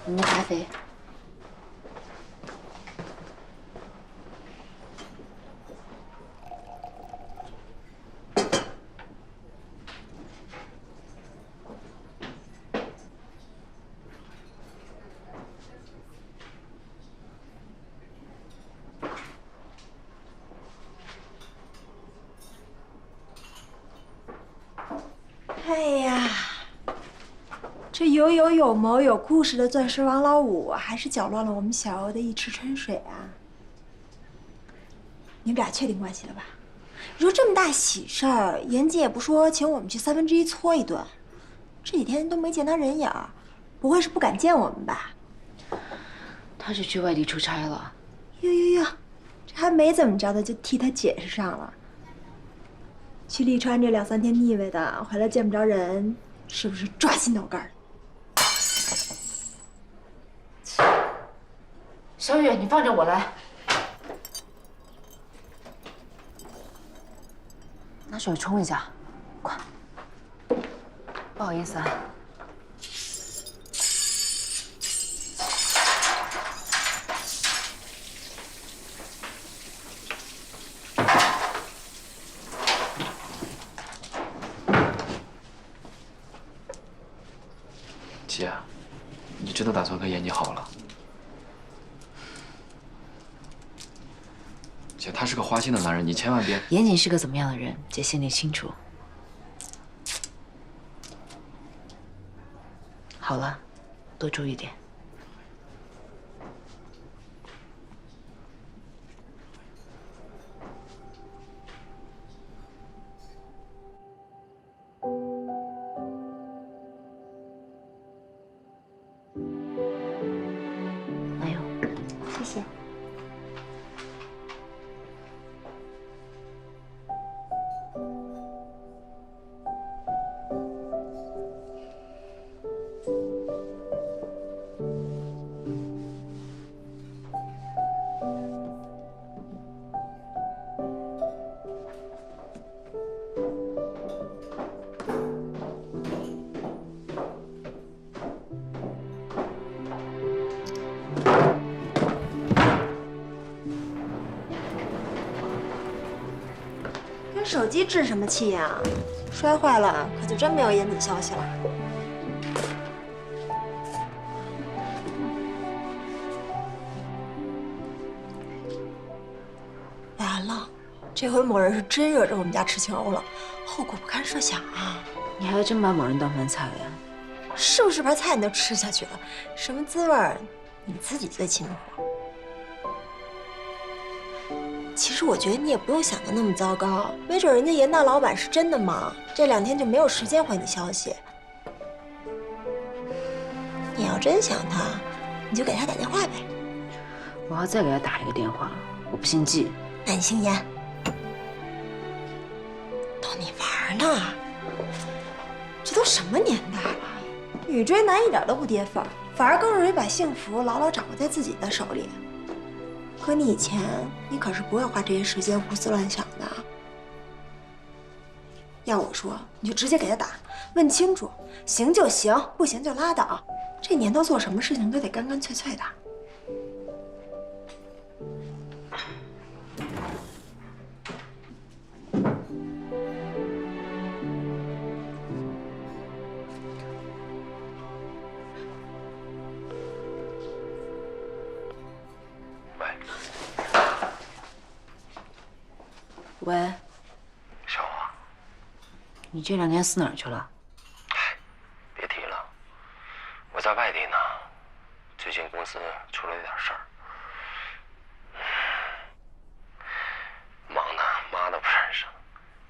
您的咖啡。哎呀，这有谋有故事的钻石王老五，还是搅乱了我们小欧的一池春水啊！你们俩确定关系了吧？你说这么大喜事儿，严姐也不说请我们去1/3搓一顿，这几天都没见他人影儿，不会是不敢见我们吧？他是去外地出差了。哟，这还没怎么着的就替他解释上了。去利川这2、3天腻歪的，回来见不着人，是不是抓心挠肝？小雨，你放着我来。拿水冲一下，快。不好意思啊。姐，你真的打算跟严妮好了？姐，他是个花心的男人，你千万别……严谨是个怎么样的人，姐心里清楚。好了，多注意点。拿油。谢谢。跟手机置什么气呀？摔坏了可就真没有严子消息了。完了，这回某人是真惹着我们家池清欧了，后果不堪设想啊！你还真把某人当饭菜了呀？是不是把菜你都吃下去了？什么滋味儿，你自己最清楚。其实我觉得你也不用想的那么糟糕，没准人家严大老板是真的忙，这2天就没有时间回你消息。你要真想他，你就给他打电话呗。我要再给他打一个电话，我不姓季。那你姓严。逗你玩呢，这都什么年代了？女追男一点都不跌份儿，反而更容易把幸福牢牢掌握在自己的手里。可你以前，你可是不会花这些时间胡思乱想的。要我说，你就直接给他打，问清楚，行就行，不行就拉倒。这年头做什么事情都得干干脆脆的。喂，小王，你这2天死哪儿去了？别提了，我在外地呢，最近公司出了点事儿，忙的妈都不认识。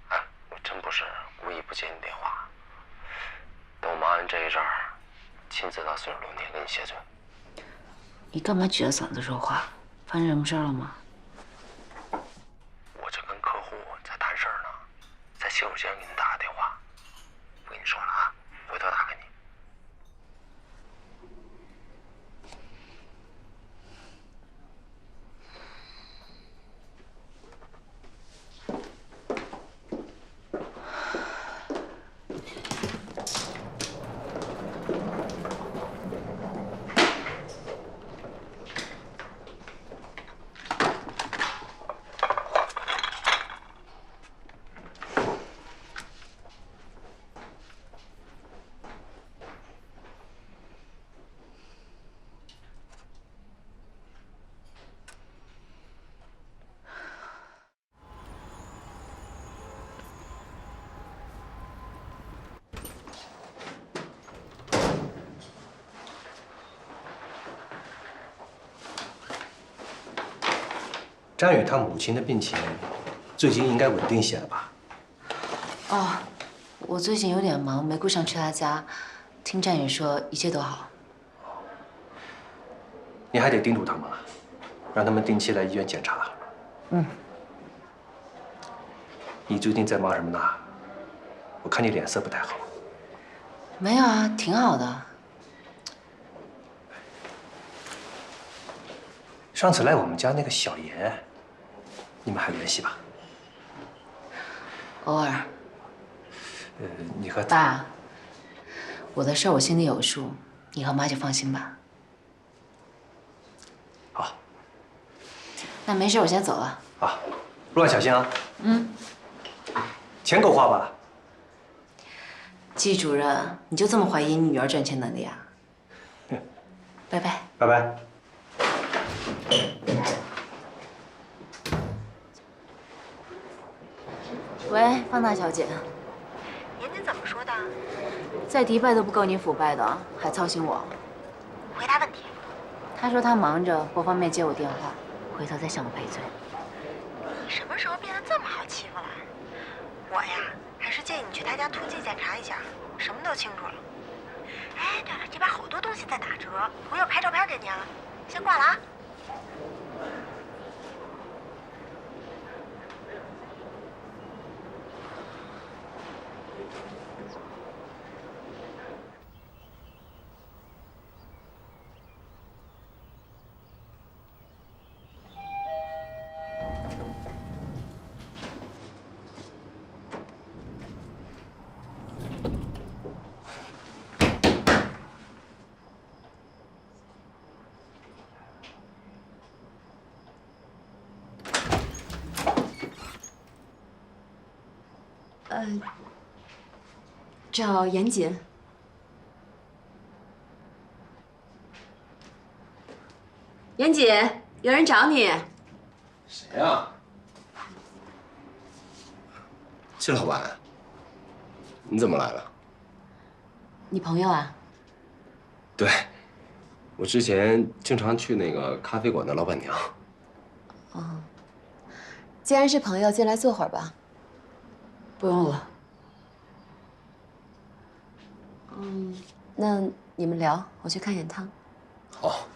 哎，我真不是故意不接你电话，等我忙完这一阵儿，亲自到40路店跟你谢罪。你干嘛举着嗓子说话？发生什么事儿了吗？我这跟客户在谈事儿呢，在洗手间给你打个电话，不跟你说了啊，回头打给你。张宇他母亲的病情最近应该稳定些了吧？哦，我最近有点忙，没顾上去他家。听战宇说一切都好。你还得叮嘱他们啊，让他们定期来医院检查。嗯。你最近在忙什么呢？我看你脸色不太好。没有啊，挺好的。上次来我们家那个小严，你们还联系吧？偶尔。你和爸，我的事儿我心里有数，你和妈就放心吧。好。那没事，我先走了。啊，路上小心啊。嗯。钱够花吧？季主任，你就这么怀疑你女儿赚钱能力啊？拜拜。拜拜。喂，方大小姐。严谨怎么说的？在迪拜都不够你腐败的，还操心我。回答问题。他说他忙着，不方便接我电话，回头再向我赔罪。你什么时候变得这么好欺负了？我呀，还是建议你去他家突击检查一下，什么都清楚了。哎，对了，这边好多东西在打折，我又拍照片给您了。先挂了啊。找严谨。严谨，有人找你。谁呀？季老板，你怎么来了？你朋友啊？对，我之前经常去那个咖啡馆的老板娘。哦，既然是朋友，进来坐会儿吧。不用了。那你们聊，我去看眼汤。好。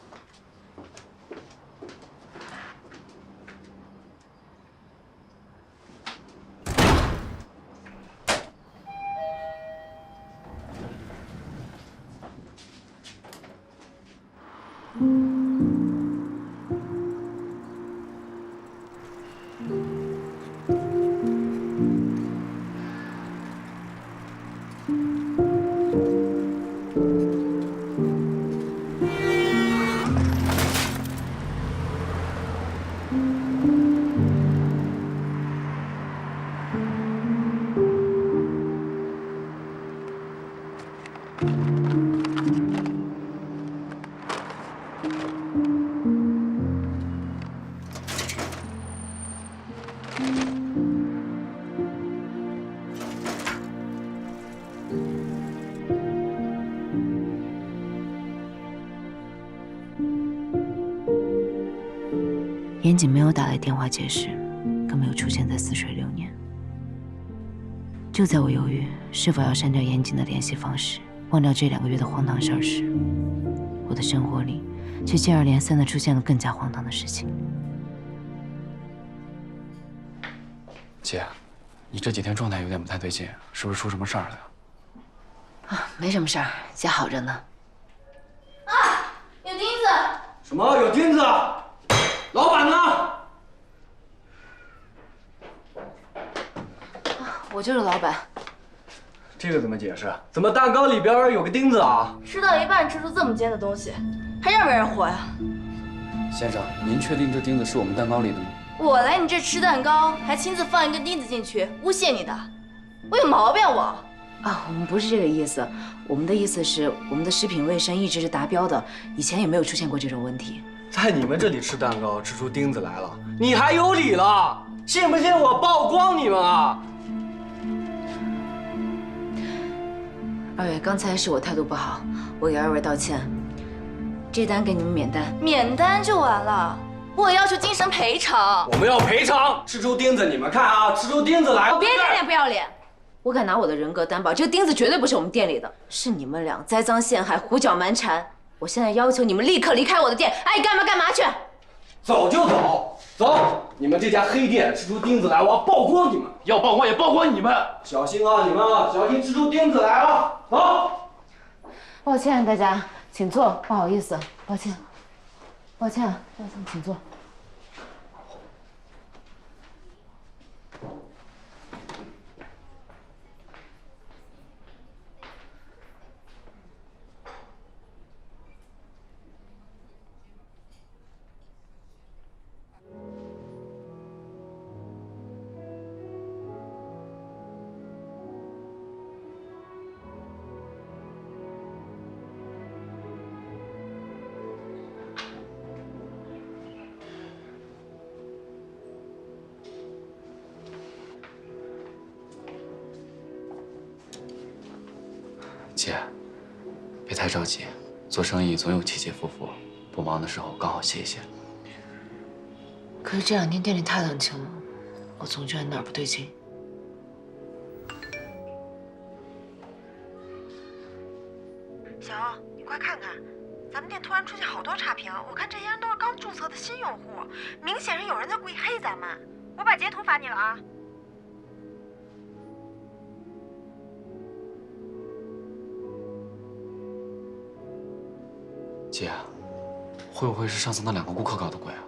严谨没有打来电话解释，更没有出现在似水流年。就在我犹豫是否要删掉严谨的联系方式，忘掉这2个月的荒唐事儿时，我的生活里却接二连三地出现了更加荒唐的事情。姐，你这几天状态有点不太对劲，是不是出什么事儿了呀？啊，没什么事儿，姐好着呢。啊，有钉子！什么有钉子？老板呢？我就是老板。这个怎么解释？怎么蛋糕里边有个钉子啊？吃到一半吃出这么尖的东西，还让不让人活呀？先生，您确定这钉子是我们蛋糕里的吗？我来你这吃蛋糕，还亲自放一根钉子进去，诬陷你的，我有毛病我？啊，我们不是这个意思，我们的意思是我们的食品卫生一直是达标的，以前也没有出现过这种问题。在你们这里吃蛋糕吃出钉子来了，你还有理了？信不信我曝光你们啊？二位，刚才是我态度不好，我给二位道歉。这单给你们免单。免单就完了？我要求精神赔偿。我们要赔偿，吃出钉子，你们看啊，吃出钉子来了！别脸脸不要脸！我敢拿我的人格担保，这个钉子绝对不是我们店里的，是你们俩栽赃陷害、胡搅蛮缠。我现在要求你们立刻离开我的店，爱干嘛干嘛去！走就走，走！你们这家黑店吃出钉子来，我要曝光你们！要曝光也曝光你们！小心啊，你们啊，小心吃出钉子来啊！走！抱歉大家，请坐，不好意思，抱歉，抱歉，请坐。姐，别太着急，做生意总有起起伏伏，不忙的时候刚好歇一歇。可是这2天店里太冷清了，我总觉得哪儿不对劲。小欧，你快看看，咱们店突然出现好多差评，我看这些人都是刚注册的新用户，明显是有人在故意黑咱们。我把截图发你了啊。姐，会不会是上次那2个顾客搞的鬼啊？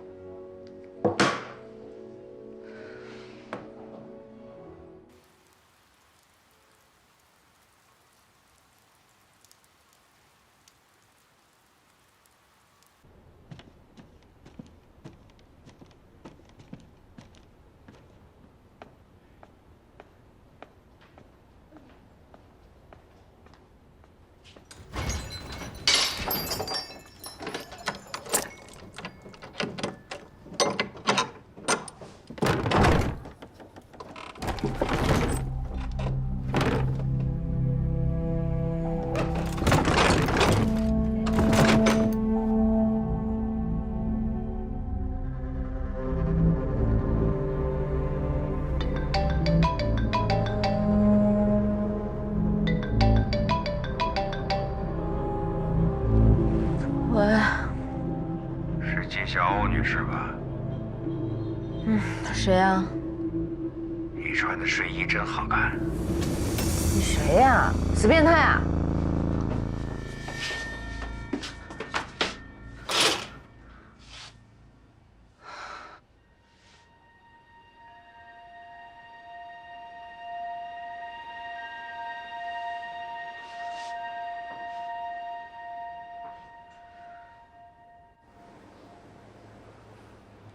是金小欧女士吧？谁呀？你穿的睡衣真好看。你谁呀？死变态啊！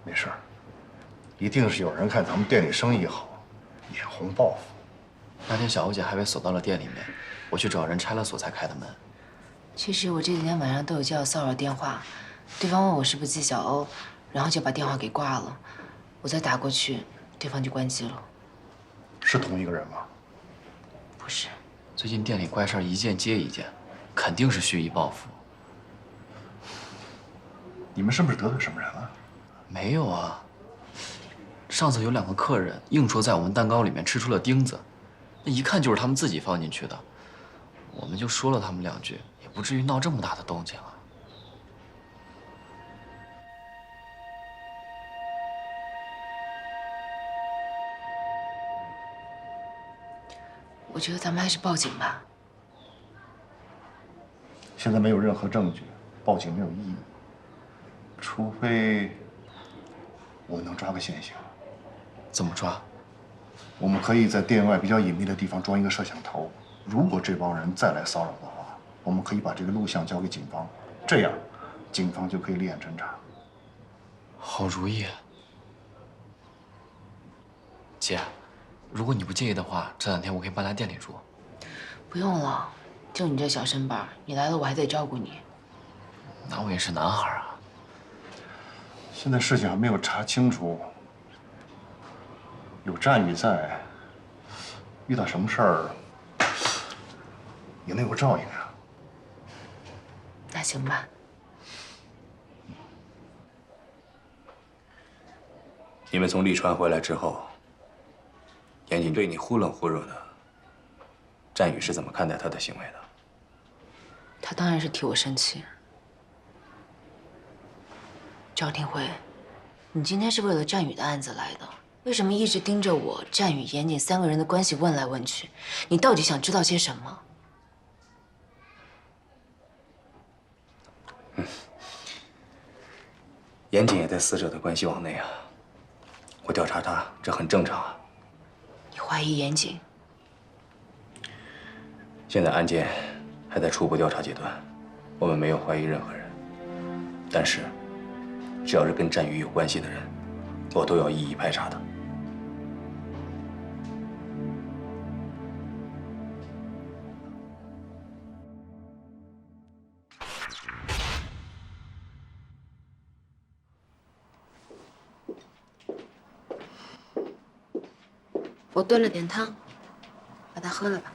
没事儿，一定是有人看咱们店里生意好，眼红报复。那天小欧姐还被锁到了店里面，我去找人拆了锁才开的门。其实我这几天晚上都有接到骚扰电话，对方问我是不是季小欧，然后就把电话给挂了。我再打过去，对方就关机了。是同一个人吗？不是。最近店里怪事儿一件接一件，肯定是蓄意报复。你们是不是得罪什么人了？没有啊。上次有2个客人硬说在我们蛋糕里面吃出了钉子，那一看就是他们自己放进去的。我们就说了他们2句，也不至于闹这么大的动静啊。我觉得咱们还是报警吧。现在没有任何证据，报警没有意义，除非我们能抓个现行。怎么抓？我们可以在店外比较隐秘的地方装一个摄像头，如果这帮人再来骚扰的话，我们可以把这个录像交给警方，这样警方就可以立案侦查。好主意。姐，如果你不介意的话，这2天我可以搬来店里住。不用了，就你这小身板，你来了我还得照顾你。那我也是男孩啊。现在事情还没有查清楚，有战宇在，遇到什么事儿也能有照应啊。那行吧。你们从利川回来之后，严谨对你忽冷忽热的，战宇是怎么看待他的行为的？他当然是替我生气。赵廷辉，你今天是为了战宇的案子来的，为什么一直盯着我、战宇、严谨3个人的关系问来问去？你到底想知道些什么？严谨也在死者的关系网内啊，我调查他，这很正常啊。你怀疑严谨？现在案件还在初步调查阶段，我们没有怀疑任何人。但是，只要是跟战宇有关系的人，我都要一一排查的。我炖了点汤，把它喝了吧。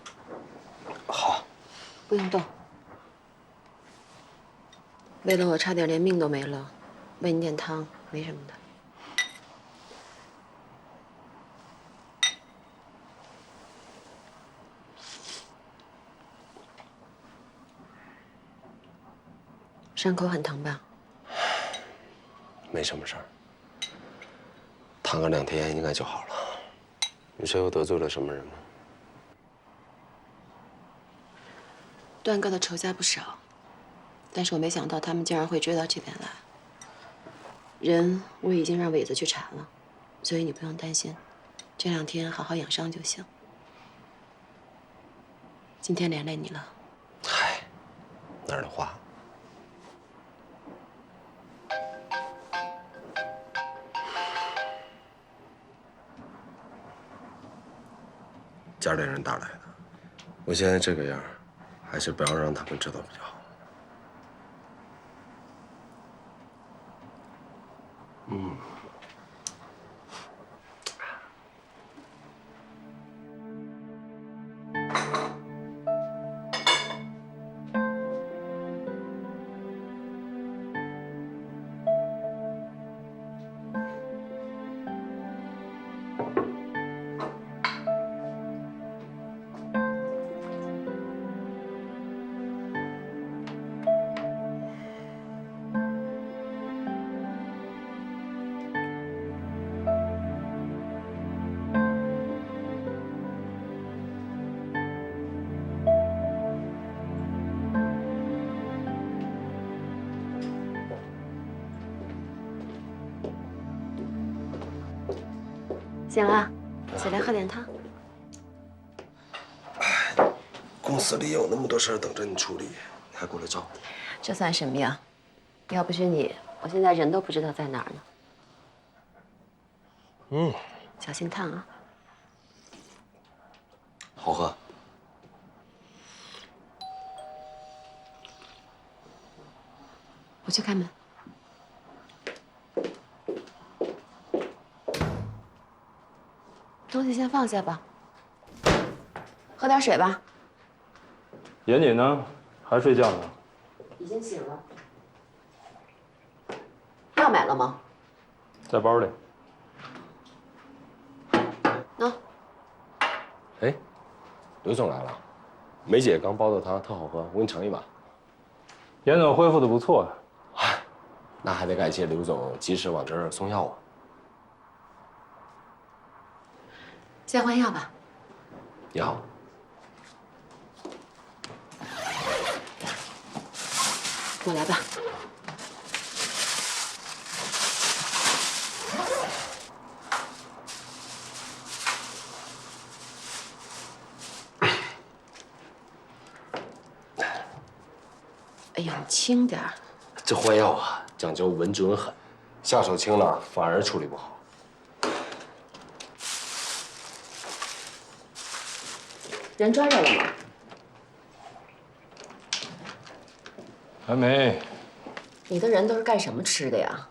好，不用动。为了我差点连命都没了，喂你点汤没什么的。伤口很疼吧？没什么事儿，躺个2天应该就好了。你说又得罪了什么人吗？段哥的仇家不少，但是我没想到他们竟然会追到这边来。人我已经让伟子去查了，所以你不用担心，这2天好好养伤就行。今天连累你了。嗨，哪儿的话。家里人打来的，我现在这个样，还是不要让他们知道比较好。醒了，起来喝点汤。公司里有那么多事儿等着你处理，你还过来照顾？这算什么呀？要不是你，我现在人都不知道在哪儿呢。小心烫啊！好喝。我去开门。东西先放下吧，喝点水吧。严谨呢？还睡觉呢？已经醒了。药买了吗？在包里。喏。哎，刘总来了，梅姐刚煲的汤特好喝，我给你盛一碗。严总恢复的不错啊。那还得感谢刘总及时往这儿送药啊。先换药吧。你好。我来吧。哎呀，你轻点儿。这换药啊，讲究稳准狠，下手轻了反而处理不好。人抓着了吗？还没。你的人都是干什么吃的呀？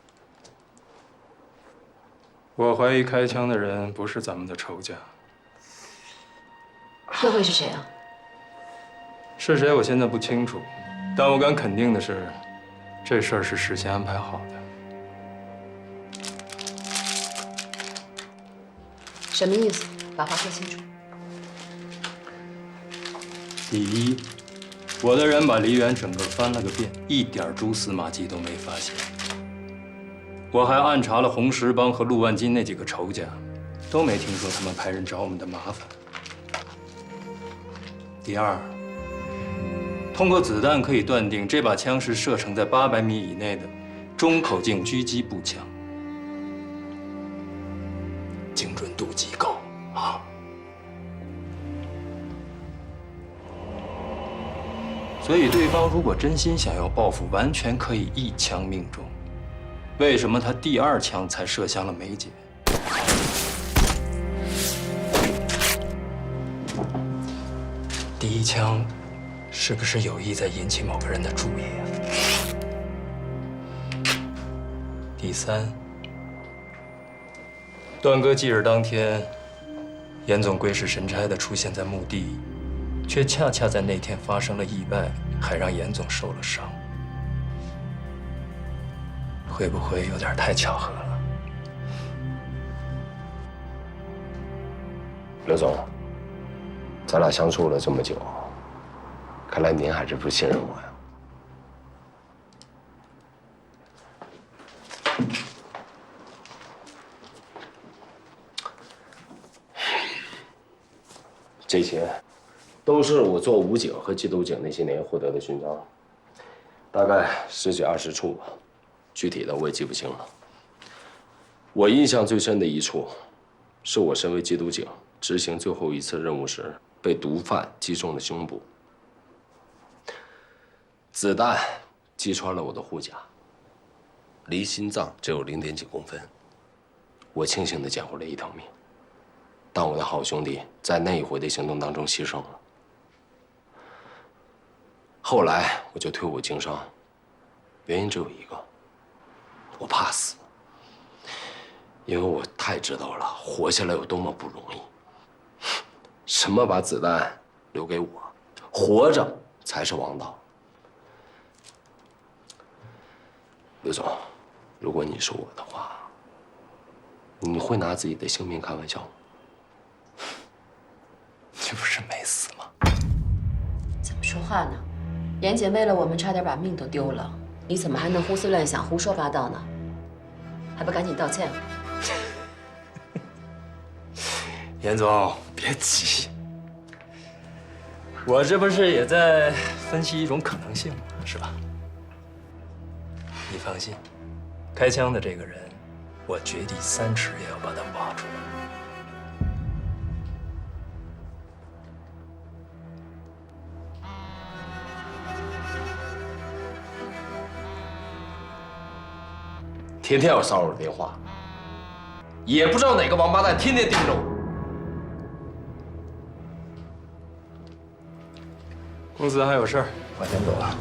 我怀疑开枪的人不是咱们的仇家。那会是谁啊？是谁我现在不清楚，但我敢肯定的是，这事儿是事先安排好的。什么意思？把话说清楚。第一，我的人把梨园整个翻了个遍，一点蛛丝马迹都没发现。我还暗查了红石帮和陆万金那几个仇家，都没听说他们派人找我们的麻烦。第二，通过子弹可以断定这把枪是射程在800米以内的中口径狙击步枪，精准度极高啊！所以对方如果真心想要报复，完全可以一枪命中。为什么他第2枪才射向了梅姐？第1枪是不是有意在引起某个人的注意啊？第3，段哥忌日当天，严总鬼使神差地出现在墓地，却恰恰在那天发生了意外，还让严总受了伤。会不会有点太巧合了？刘总，咱俩相处了这么久，看来您还是不信任我呀。这些都是我做武警和缉毒警那些年获得的勋章，大概10几20处吧，具体的我也记不清了。我印象最深的一处，是我身为缉毒警执行最后一次任务时被毒贩击中了胸部，子弹击穿了我的护甲，离心脏只有0.几公分。我庆幸地捡回了一条命，但我的好兄弟在那一回的行动当中牺牲了。后来我就退伍经商，原因只有一个，我怕死。因为我太知道了活下来有多么不容易。什么把子弹留给我，活着才是王道。刘总，如果你是我的话，你会拿自己的性命开玩笑吗？你不是没死吗？怎么说话呢？严姐为了我们差点把命都丢了，你怎么还能胡思乱想、胡说八道呢？还不赶紧道歉！严总，别急，我这不是也在分析一种可能性吗？是吧？你放心，开枪的这个人，我掘地3尺也要把他挖出来。天天有骚扰电话，也不知道哪个王八蛋天天盯着我。公司还有事儿，我先走了。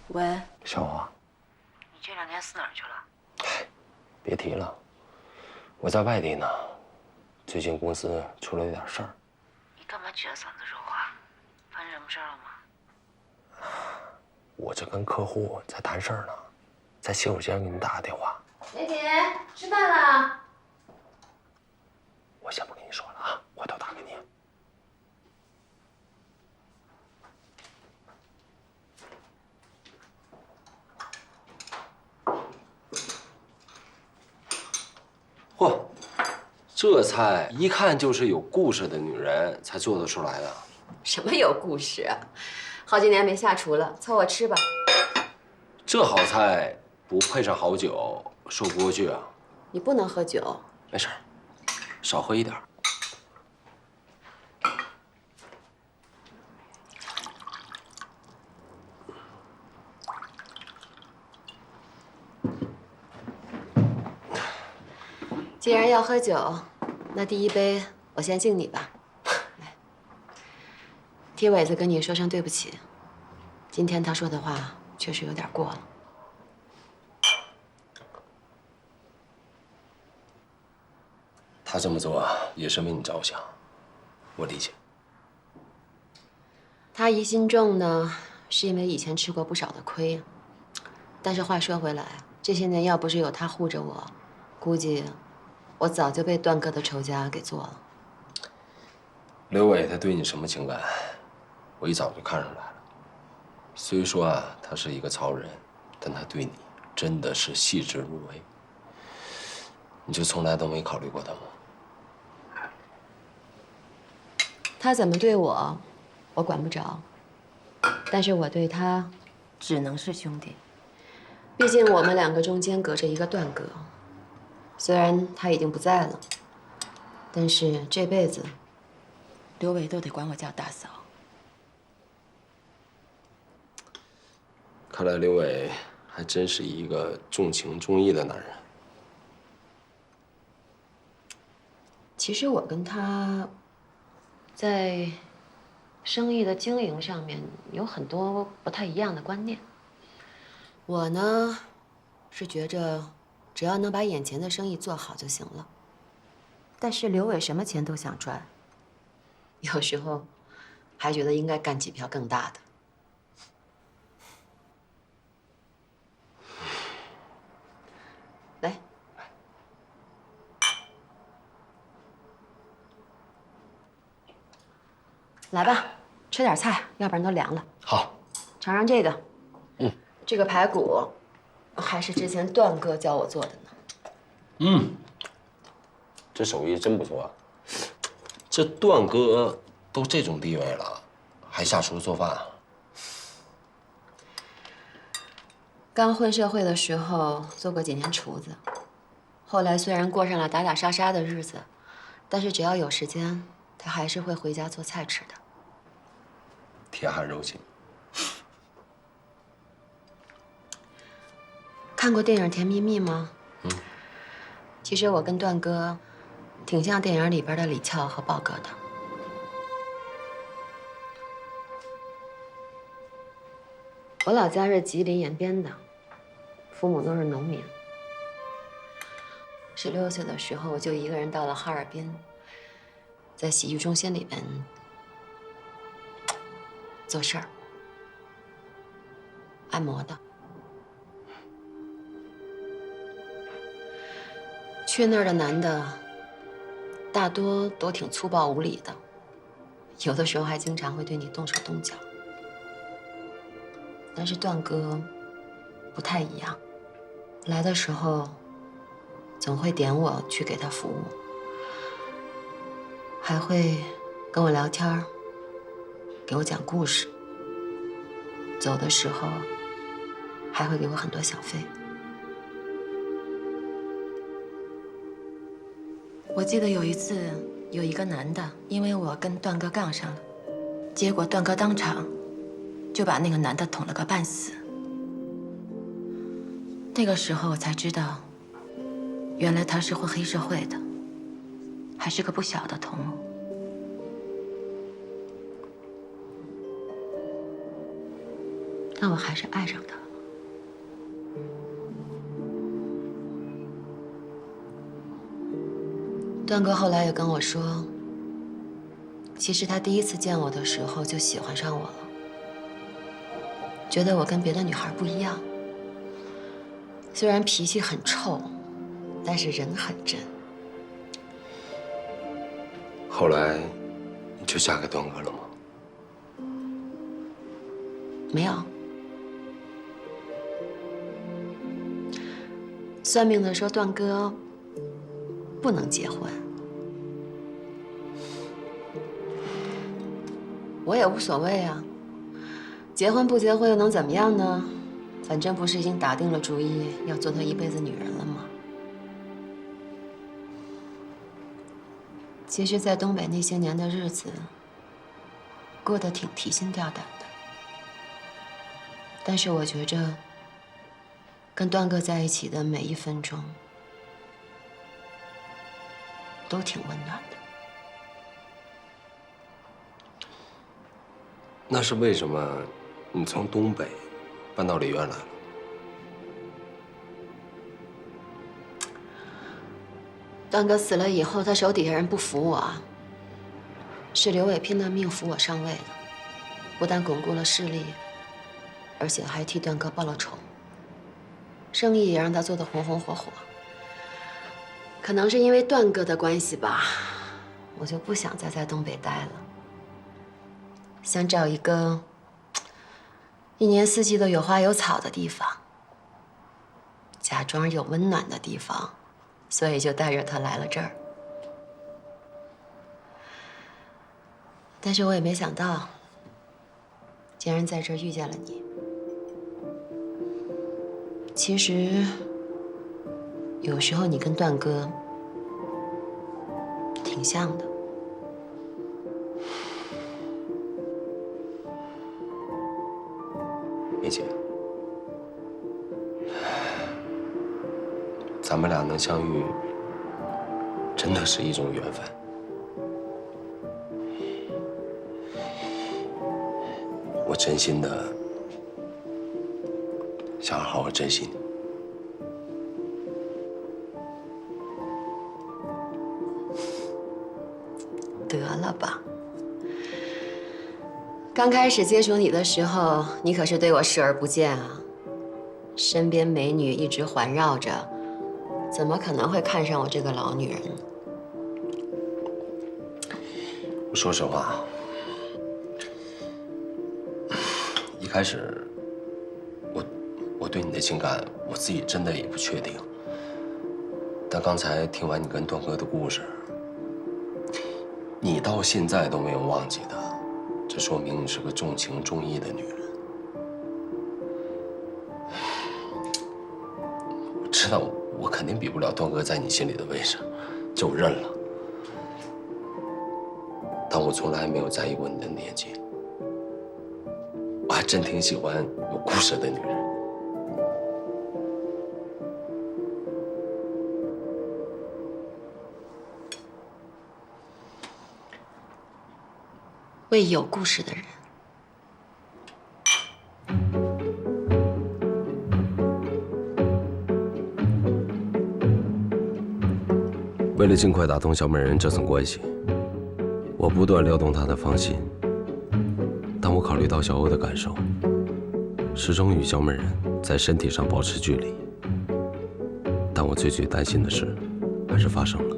喂，小华，你这2天死哪儿去了？别提了，我在外地呢，最近公司出了点事儿。你干嘛撅着嗓子说话？发生什么事儿了吗？我这跟客户在谈事儿呢，在洗手间给你打个电话。梅姐，吃饭了。我先不跟你说了啊，回头打给你。嚯，这菜一看就是有故事的女人才做得出来的。什么有故事啊？好几年没下厨了，凑合吃吧。这好菜不配上好酒，说不过去啊。你不能喝酒。没事，少喝一点。既然要喝酒，那第一杯我先敬你吧。来，铁伟子跟你说声对不起，今天他说的话确实有点过了。他这么做啊，也是为你着想，我理解。他疑心重呢，是因为以前吃过不少的亏。但是话说回来，这些年要不是有他护着我，估计我早就被段哥的仇家给做了。刘伟他对你什么情感，我一早就看出来了。虽说啊，他是一个糙人，但他对你真的是细致入微。你就从来都没考虑过他吗？他怎么对我，我管不着。但是我对他，只能是兄弟。毕竟我们两个中间隔着一个段哥。虽然他已经不在了，但是这辈子，刘伟都得管我叫大嫂。看来刘伟还真是一个重情重义的男人。其实我跟他，在生意的经营上面有很多不太一样的观念。我呢，是觉着只要能把眼前的生意做好就行了。但是刘伟什么钱都想赚，有时候还觉得应该干几票更大的。来，来吧，吃点菜，要不然都凉了。好，尝尝这个。这个排骨还是之前段哥教我做的呢。这手艺真不错啊。这段哥都这种地位了，还下厨做饭啊？刚混社会的时候做过几年厨子，后来虽然过上了打打杀杀的日子，但是只要有时间，他还是会回家做菜吃的。铁汉柔情。看过电影《甜蜜蜜》吗？其实我跟段哥挺像电影里边的李翘和豹哥的。我老家是吉林延边的，父母都是农民。16岁的时候，我就一个人到了哈尔滨，在洗浴中心里边做事儿，按摩的。去那儿的男的，大多都挺粗暴无礼的，有的时候还经常会对你动手动脚。但是段哥不太一样，来的时候总会点我去给他服务，还会跟我聊天，给我讲故事。走的时候还会给我很多小费。我记得有一次，有一个男的，因为我跟段哥杠上了，结果段哥当场就把那个男的捅了个半死。那个时候我才知道，原来他是混黑社会的，还是个不小的头目。但我还是爱上他了。段哥后来也跟我说，其实他第一次见我的时候就喜欢上我了，觉得我跟别的女孩不一样。虽然脾气很臭，但是人很真。后来，你就嫁给段哥了吗？没有。算命的说段哥不能结婚，我也无所谓啊。结婚不结婚又能怎么样呢？反正不是已经打定了主意要做他一辈子女人了吗？其实，在东北那些年的日子，过得挺提心吊胆的。但是我觉着，跟段哥在一起的每一分钟，都挺温暖的。那是为什么你从东北搬到梨园来了？段哥死了以后，他手底下人不服我，是刘伟拼了命扶我上位的，不但巩固了势力，而且还替段哥报了仇，生意也让他做得红红火火。可能是因为段哥的关系吧，我就不想再在东北待了，想找一个一年四季都有花有草的地方，假装有温暖的地方。所以就带着他来了这儿，但是我也没想到，竟然在这儿遇见了你。其实，有时候你跟段哥挺像的。梅姐，咱们俩能相遇，真的是一种缘分。我真心的想好好珍惜你。得了吧！刚开始接触你的时候，你可是对我视而不见啊，身边美女一直环绕着。怎么可能会看上我这个老女人呢？说实话，一开始我对你的情感，我自己真的也不确定。但刚才听完你跟段哥的故事，你到现在都没有忘记他，这说明你是个重情重义的女人。我知道我肯定比不了段哥在你心里的位置，就认了。但我从来没有在意过你的年纪，我还真挺喜欢有故事的女人。为有故事的人。为了尽快打通小美人这层关系，我不断撩动她的芳心。但我考虑到小欧的感受，始终与小美人在身体上保持距离。但我最担心的事，还是发生了。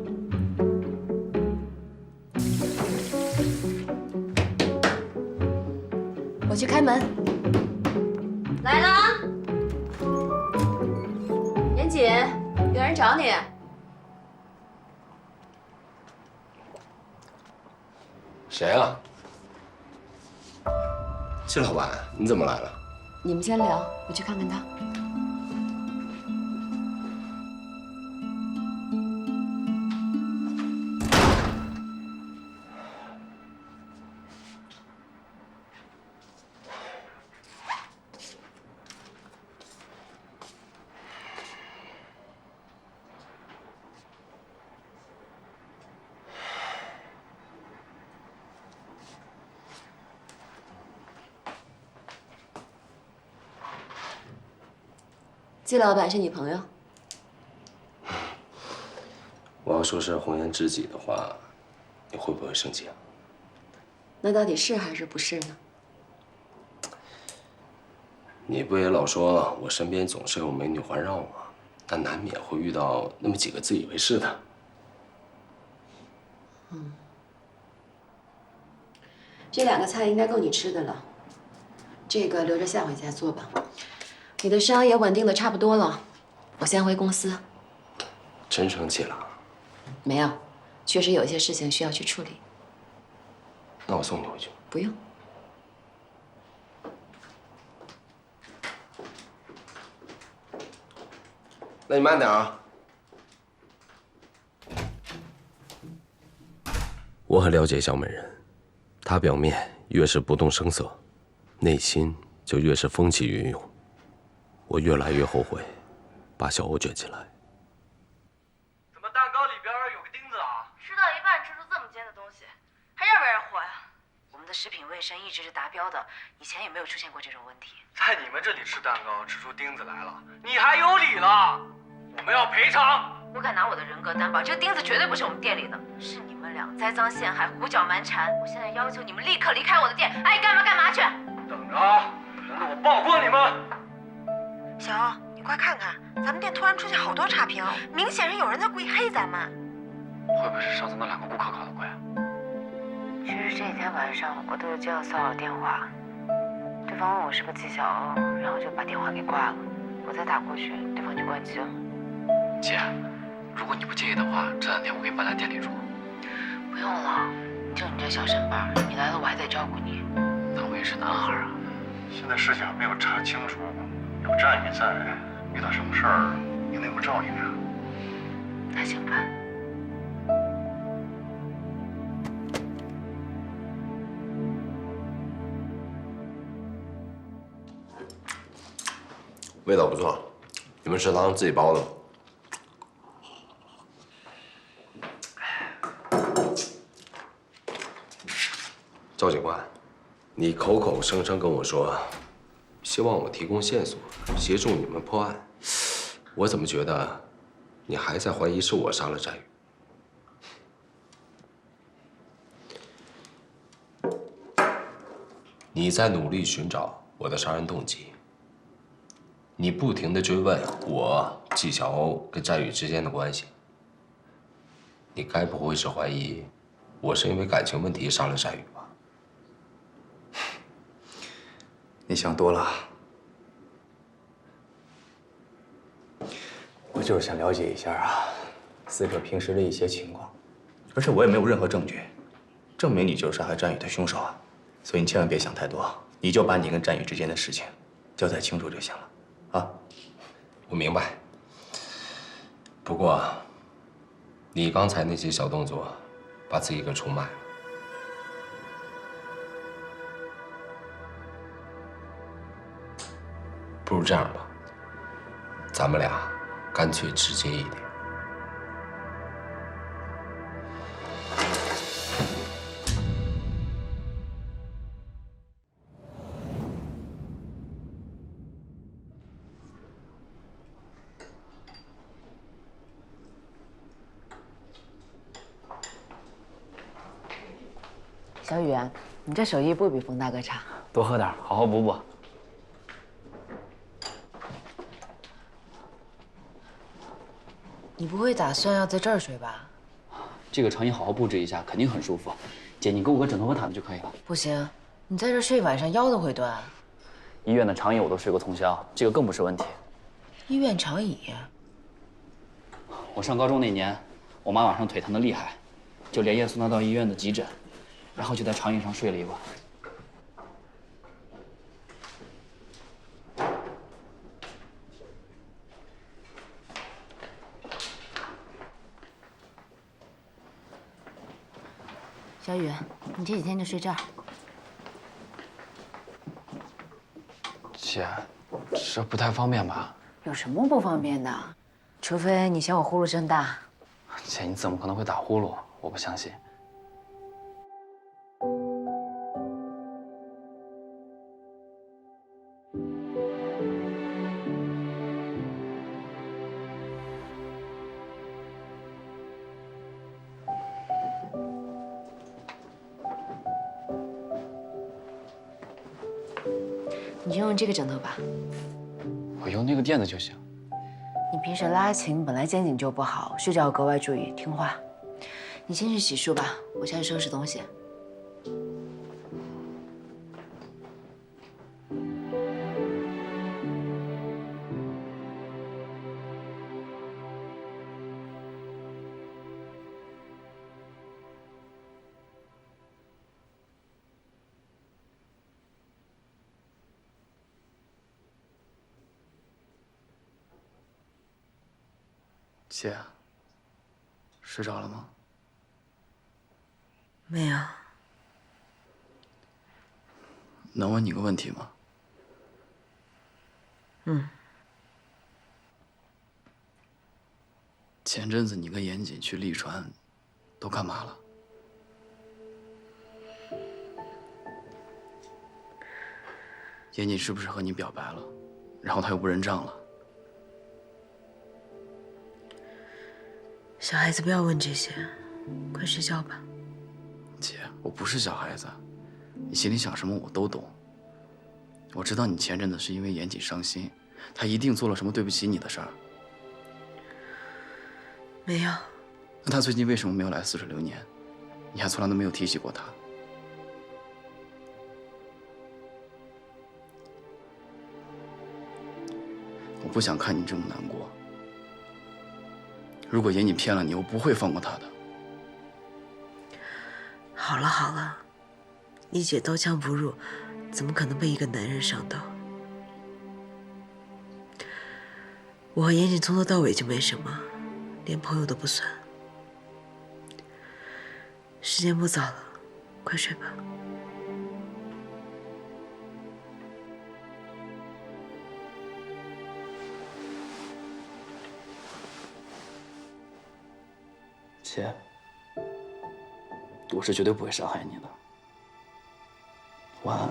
我去开门。来啦，严谨，有人找你。谁啊？季老板，你怎么来了？你们先聊，我去看看他。季老板是你朋友？我要说是红颜知己的话，你会不会生气啊？那到底是还是不是呢？你不也老说我身边总是有美女环绕吗？但难免会遇到那么几个自以为是的。这2个菜应该够你吃的了，这个留着下回再做吧。你的伤也稳定的差不多了，我先回公司。真生气了？没有，确实有一些事情需要去处理。那我送你回去。不用。那你慢点啊。我很了解小美人，她表面越是不动声色，内心就越是风起云涌。我越来越后悔把小欧卷进来。怎么蛋糕里边有个钉子啊？是食品卫生一直是达标的，以前也没有出现过这种问题。在你们这里吃蛋糕吃出钉子来了，你还有理了？我们要赔偿。我敢拿我的人格担保，这个钉子绝对不是我们店里的，是你们俩栽赃陷害、胡搅蛮缠。我现在要求你们立刻离开我的店，爱干嘛干嘛去。等着啊，等着我曝光你们！小欧，你快看看，咱们店突然出现好多差评，明显是有人在故意黑咱们。会不会是上次那2个顾客搞的鬼？其实这几天晚上我都有接到骚扰电话，对方问我是不是纪晓欧，然后就把电话给挂了。我再打过去，对方就关机了。姐，如果你不介意的话，这2天我可以搬来店里住。不用了，就你这小身板，你来了我还得照顾你。但我也是男孩啊。现在事情还没有查清楚，有战宇在，遇到什么事儿也能有照应啊。那行吧。味道不错，你们食堂自己包的吗？赵警官，你口口声声跟我说，希望我提供线索，协助你们破案，我怎么觉得你还在怀疑是我杀了战宇？你在努力寻找我的杀人动机。你不停地追问我纪晓欧跟战宇之间的关系，你该不会是怀疑我是因为感情问题杀了战宇吧？你想多了。我就是想了解一下啊，死者平时的一些情况，而且我也没有任何证据证明你就是杀害战宇的凶手啊，所以你千万别想太多，你就把你跟战宇之间的事情交代清楚就行了。啊，我明白。不过，你刚才那些小动作，把自己给出卖了。不如这样吧，咱们俩干脆直接一点。小雨，你这手艺不比冯大哥差。多喝点，好好补补。你不会打算要在这儿睡吧？这个长椅好好布置一下，肯定很舒服。姐，你给我个枕头和毯子就可以了。不行，你在这儿睡一晚上腰都会断。医院的长椅我都睡过通宵，这个更不是问题。医院长椅？我上高中那年，我妈晚上腿疼得厉害，就连夜送她到医院的急诊，然后就在长椅上睡了一晚。小雨，你这几天就睡这儿。姐，这不太方便吧？有什么不方便的？除非你嫌我呼噜声大。姐，你怎么可能会打呼噜？我不相信。你就用这个枕头吧。我用那个垫子就行。你平时拉琴本来肩颈就不好，睡觉要格外注意，听话。你先去洗漱吧，我先去收拾东西。姐，睡着了吗？没有。能问你个问题吗？嗯。前阵子你跟严谨去利川，都干嘛了？严谨是不是和你表白了，然后他又不认账了？小孩子不要问这些，快睡觉吧。姐，我不是小孩子，你心里想什么我都懂。我知道你前阵子是因为严谨伤心，他一定做了什么对不起你的事儿。没有。那他最近为什么没有来似水流年？你还从来都没有提起过他。我不想看你这么难过。如果严谨骗了你，我不会放过他的。好了好了，你姐刀枪不入，怎么可能被一个男人上刀？我和严谨从头到尾就没什么，连朋友都不算。时间不早了，快睡吧。姐，我是绝对不会伤害你的。晚安。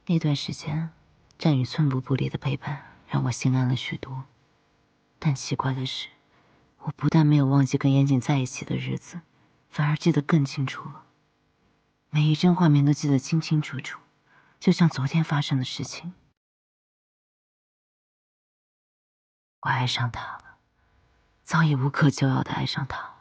那段时间，战宇寸步不离的陪伴让我心安了许多。但奇怪的是，我不但没有忘记跟严谨在一起的日子，反而记得更清楚了。每一帧画面都记得清清楚楚，就像昨天发生的事情。我爱上他了，早已无可救药的爱上他了。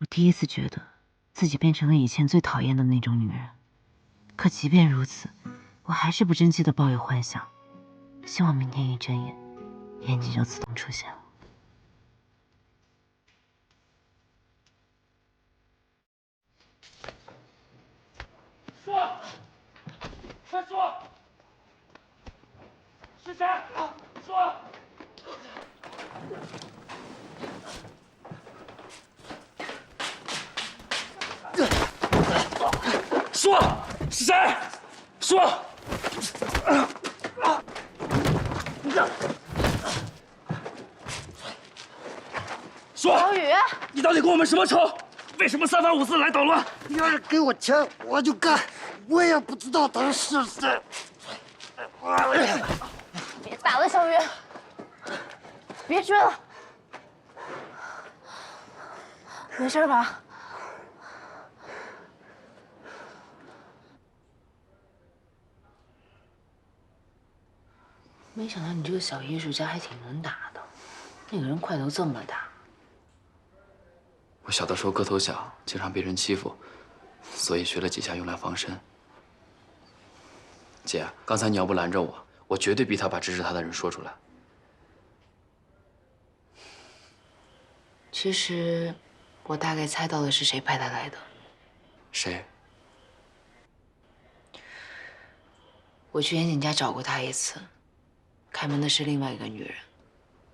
我第一次觉得自己变成了以前最讨厌的那种女人，可即便如此，我还是不争气的抱有幻想，希望明天一睁眼，严谨就自动出现了。说，快说，是谁？说。说是谁？说！说！小雨，你到底跟我们什么仇？为什么三番五次来捣乱？你要是给我钱，我就干。我也不知道他是谁。别打了，小雨，别追了，没事吧？没想到你这个小艺术家还挺能打的，那个人块头这么大。我小的时候个头小，经常被人欺负，所以学了几下用来防身。姐，刚才你要不拦着我，我绝对逼他把支持他的人说出来。其实，我大概猜到了是谁派他来的。谁？我去严谨家找过他一次，开门的是另外一个女人。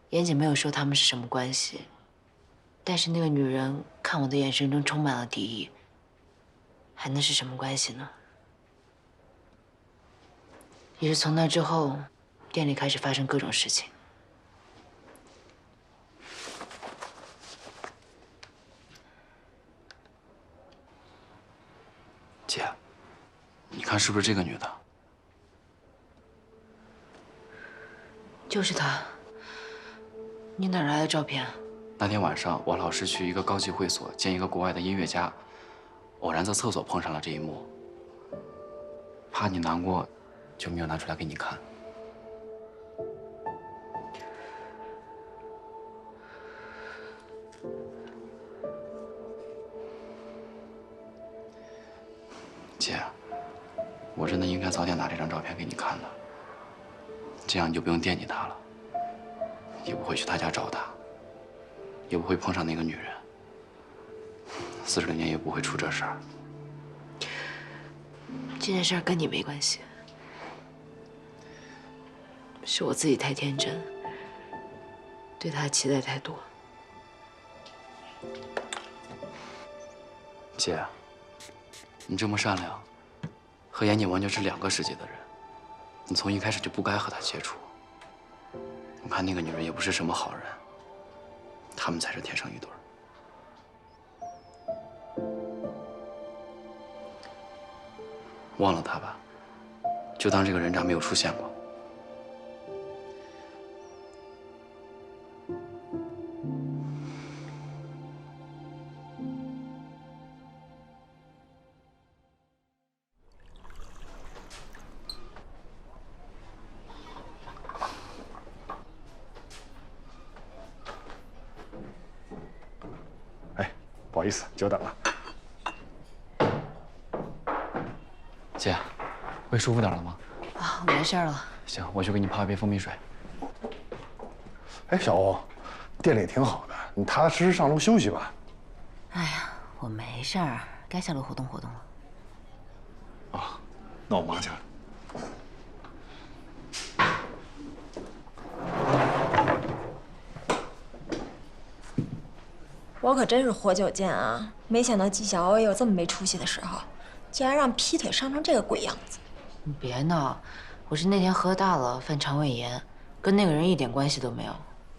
严谨没有说他们是什么关系，但是那个女人看我的眼神中充满了敌意，还能是什么关系呢？也是从那之后，店里开始发生各种事情。姐，你看是不是这个女的？就是她，你哪来的照片？那天晚上，王老师去一个高级会所见一个国外的音乐家，偶然在厕所碰上了这一幕。怕你难过，就没有拿出来给你看。姐，我真的应该早点拿这张照片给你看的，这样你就不用惦记他了，也不会去他家找他，也不会碰上那个女人，46年也不会出这事儿。这件事儿跟你没关系，是我自己太天真，对他期待太多。姐，你这么善良，和严谨完全是2个世界的人，你从一开始就不该和他接触。我看那个女人也不是什么好人，他们才是天生一对儿。忘了他吧，就当这个人渣没有出现过。哎，不好意思，久等了。姐，胃舒服点了吗？啊，没事了。行，我去给你泡一杯蜂蜜水。哎，小欧，店里挺好的，你踏踏实实上楼休息吧。哎呀，我没事儿，该下楼活动活动了。啊，那我忙去了。我可真是活久见啊！没想到纪晓欧也有这么没出息的时候，竟然让劈腿伤成这个鬼样子。你别闹，我是那天喝大了，犯肠胃炎，跟那个人一点关系都没有。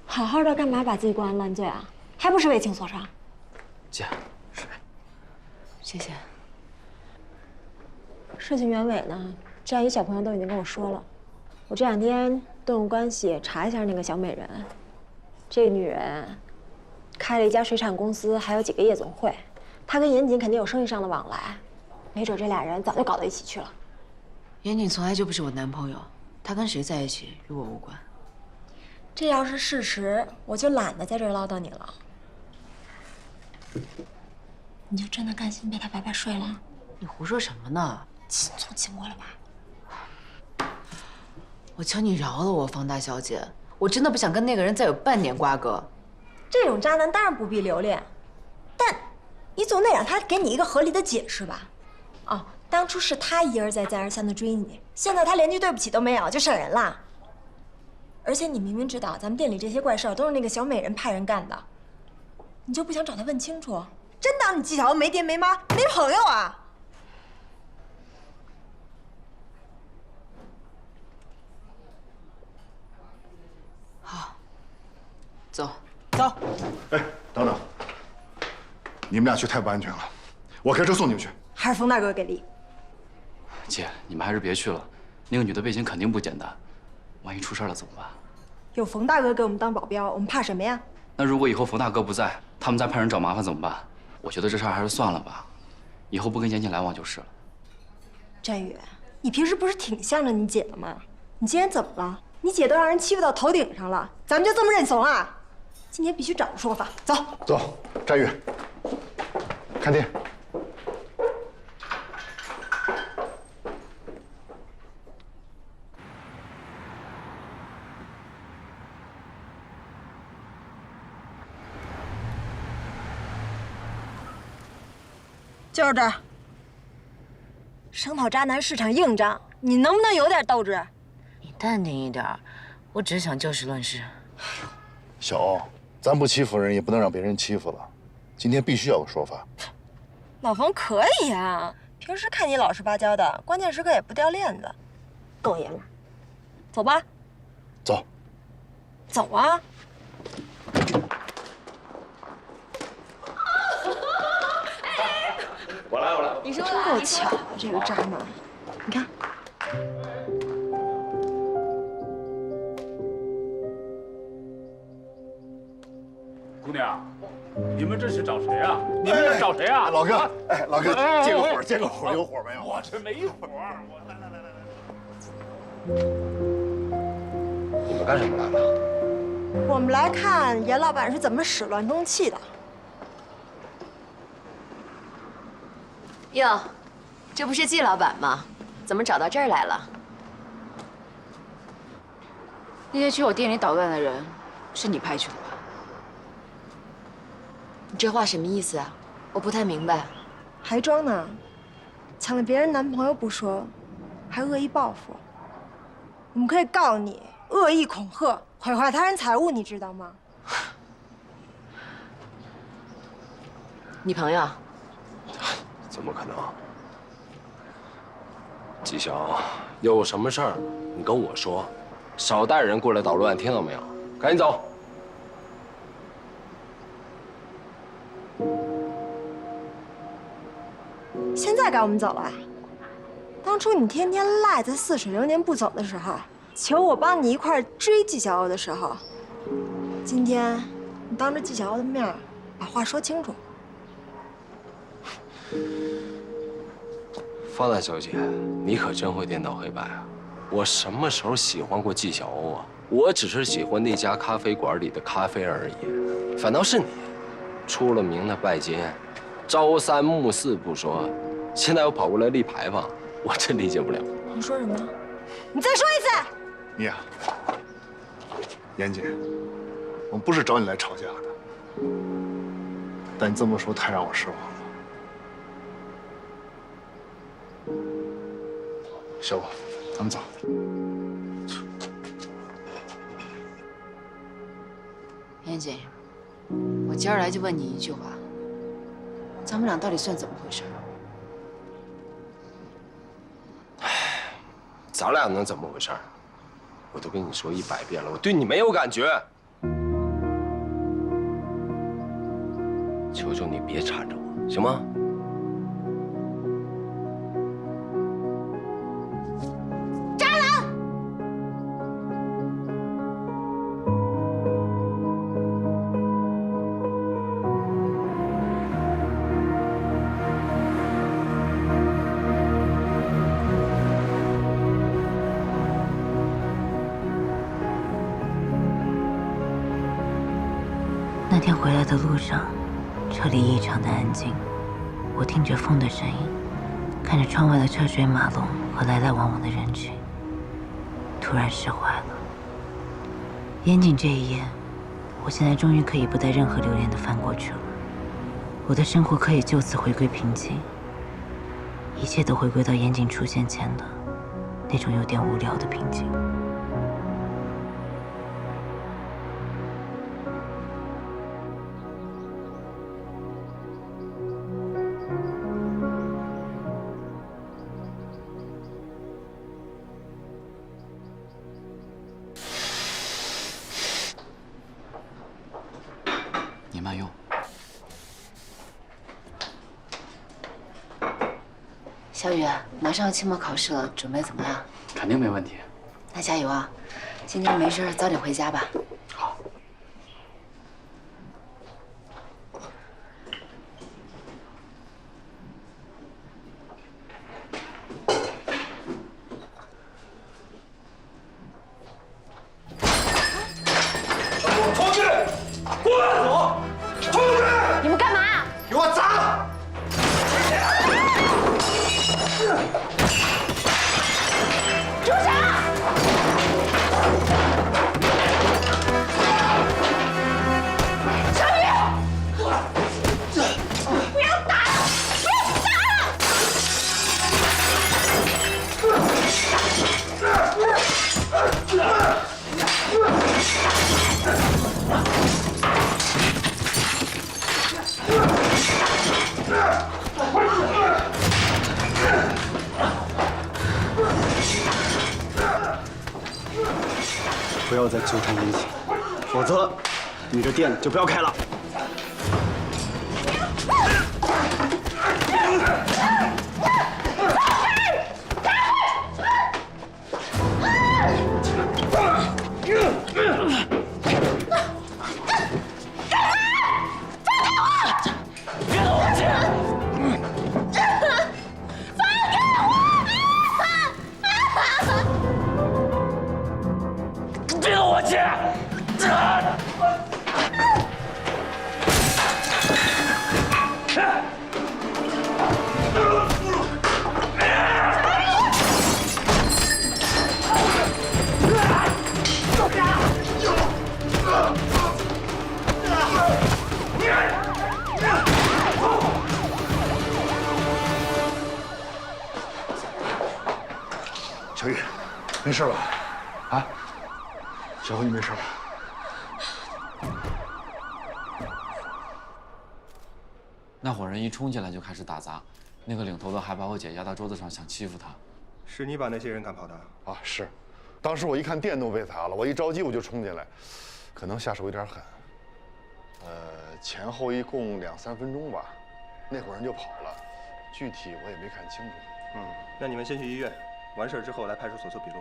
好好的干嘛把自己关烂醉啊？还不是为情所伤？姐，水。谢谢。事情原委呢，战宇小朋友都已经跟我说了。我这2天动用关系查一下那个小美人，这个女人开了一家水产公司，还有几个夜总会。她跟严谨肯定有生意上的往来，没准这俩人早就搞到一起去了。严谨从来就不是我男朋友，他跟谁在一起与我无关。这要是事实，我就懒得在这儿唠叨你了。你就真的甘心被他白白睡了？你胡说什么呢？轻松轻我了吧？我求你饶了我，方大小姐，我真的不想跟那个人再有半点瓜葛。这种渣男当然不必留恋，但你总得让他给你一个合理的解释吧？哦，当初是他一而再再而三的追你，现在他连句对不起都没有就闪人了。而且你明明知道咱们店里这些怪事儿都是那个小美人派人干的，你就不想找他问清楚？真当你纪晓欧没爹没妈没朋友啊？好，走。走。哎，等等，你们俩去太不安全了，我开车送你们去。还是冯大哥给力。姐，你们还是别去了，那个女的背景肯定不简单，万一出事了怎么办？有冯大哥给我们当保镖，我们怕什么呀？那如果以后冯大哥不在，他们再派人找麻烦怎么办？我觉得这事儿还是算了吧，以后不跟严谨来往就是了。战宇，你平时不是挺向着你姐的吗？你今天怎么了？你姐都让人欺负到头顶上了，咱们就这么认怂啊？今天必须找个说法。走，走，战宇，看店。就是这儿。声讨渣男市场硬仗，你能不能有点斗志？你淡定一点，我只是想就事论事。小欧，咱不欺负人，也不能让别人欺负了。今天必须要有说法。老冯可以啊，平时看你老实巴交的，关键时刻也不掉链子，够爷们儿。走吧。走。走啊！我来，我来。你说真够巧的，这个渣男，你看。姑娘，你们这是找谁啊？你们这找谁啊？老哥，哎，老哥，借个火，借个火，有火没有？我这没火。你们干什么来了？我们来看严老板是怎么始乱终弃的。哟，这不是季老板吗？怎么找到这儿来了？那些去我店里捣乱的人，是你派去的吧？你这话什么意思啊？我不太明白。还装呢？抢了别人男朋友不说，还恶意报复。我们可以告你恶意恐吓、毁坏他人财物，你知道吗？你朋友？怎么可能？纪晓，有什么事儿你跟我说，少带人过来捣乱，听到没有？赶紧走。现在该我们走了。当初你天天赖在似水流年不走的时候，求我帮你一块追纪晓鸥的时候，今天你当着纪晓鸥的面把话说清楚。方大小姐，你可真会颠倒黑白啊！我什么时候喜欢过纪晓鸥啊？我只是喜欢那家咖啡馆里的咖啡而已。反倒是你，出了名的拜金，朝三暮四不说，现在又跑过来立牌坊，我真理解不了。你说什么？你再说一次！你呀，严姐，我们不是找你来吵架的，但你这么说太让我失望了。小果，咱们走。严姐，我今儿来就问你一句话：咱们俩到底算怎么回事？咱俩能怎么回事？我都跟你说100遍了，我对你没有感觉。求求你别缠着我，行吗？那天回来的路上，车里异常的安静。我听着风的声音，看着窗外的车水马龙和来来往往的人群，突然释怀了。严谨这一夜，我现在终于可以不带任何留恋的翻过去了。我的生活可以就此回归平静，一切都回归到严谨出现前的那种有点无聊的平静。你慢用。小雨，马上要期末考试了，准备怎么样？肯定没问题。那加油啊！今天没事，早点回家吧。好。同志，过来走！同志，你们干嘛？给我砸！住手！小雨，不要打了，不要打了！不要再纠缠在一起，否则你这店就不要开了。干嘛？没事吧？啊，小何，你没事吧？那伙人一冲进来就开始打砸，那个领头的还把我姐压到桌子上，想欺负她。是你把那些人赶跑的？啊，是。当时我一看电都被砸了，我一着急我就冲进来，可能下手有点狠。前后一共2、3分钟吧，那伙人就跑了，具体我也没看清楚。那你们先去医院，完事之后来派出所做笔录。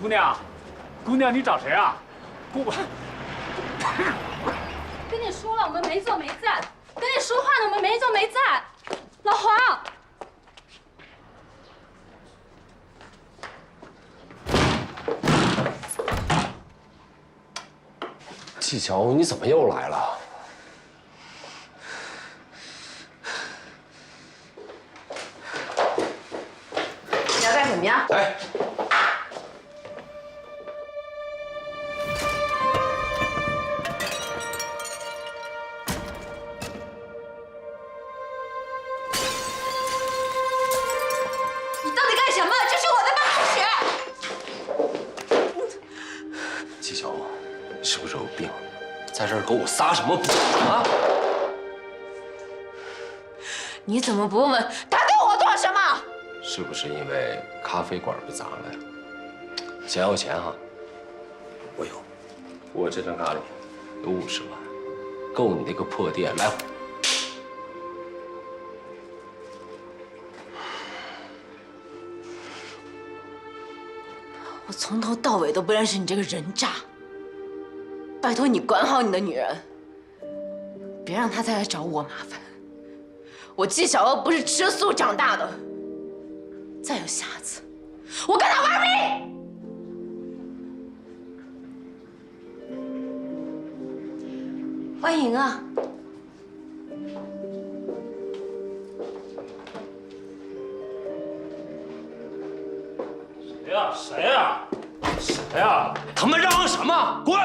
姑娘，姑娘，你找谁啊？跟你说了，我们没做没赞。跟你说话呢，我们没做没赞。老黄，季乔，你怎么又来了？你要干什么呀？哎。在这儿给我撒什么谎啊！你怎么不问问他对我做什么？是不是因为咖啡馆被砸了呀？钱要钱啊！我有，我这张卡里有50万，够你那个破店来回。我从头到尾都不认识你这个人渣。拜托你管好你的女人，别让她再来找我麻烦。我季小娥不是吃素长大的，再有下次，我跟她玩命！欢迎啊！谁呀？谁呀？谁呀？他妈嚷嚷什么？滚！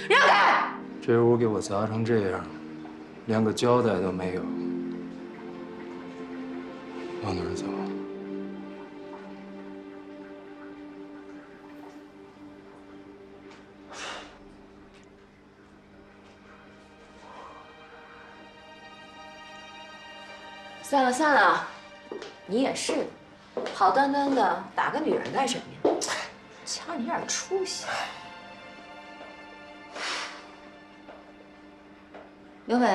让开！这屋给我砸成这样，连个交代都没有。往哪儿走？算了算了，你也是，好端端的打个女人干什么呀？瞧你点出息。刘伟，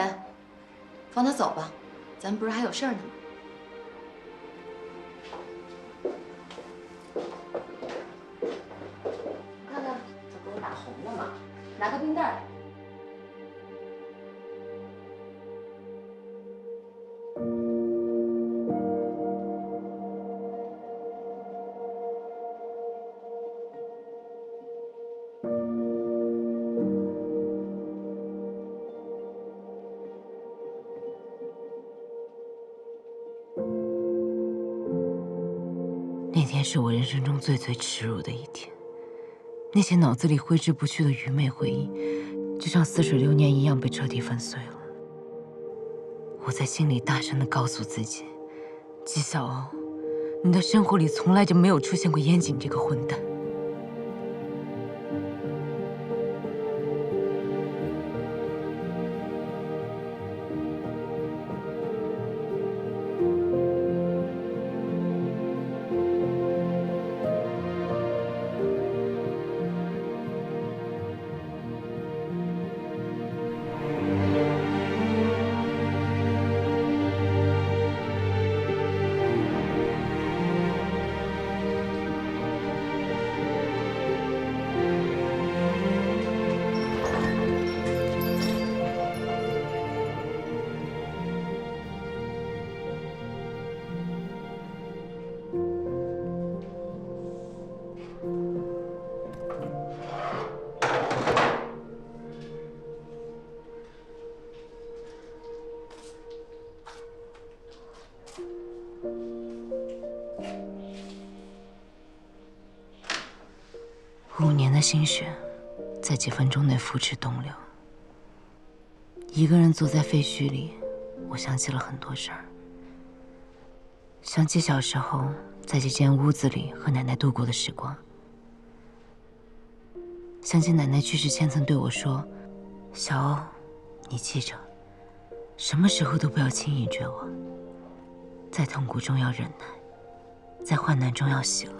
放他走吧，咱不是还有事儿呢吗？看看，这不是打红了吗？拿个冰袋来。那天是我人生中最耻辱的一天，那些脑子里挥之不去的愚昧回忆，就像似水流年一样被彻底粉碎了。我在心里大声地告诉自己：纪晓鸥，你的生活里从来就没有出现过燕景这个混蛋。5年的心血，在几分钟内付之东流。一个人坐在废墟里，我想起了很多事儿。想起小时候在这间屋子里和奶奶度过的时光。想起奶奶去世前曾对我说：“小欧，你记着，什么时候都不要轻易绝望。在痛苦中要忍耐，在患难中要喜乐。”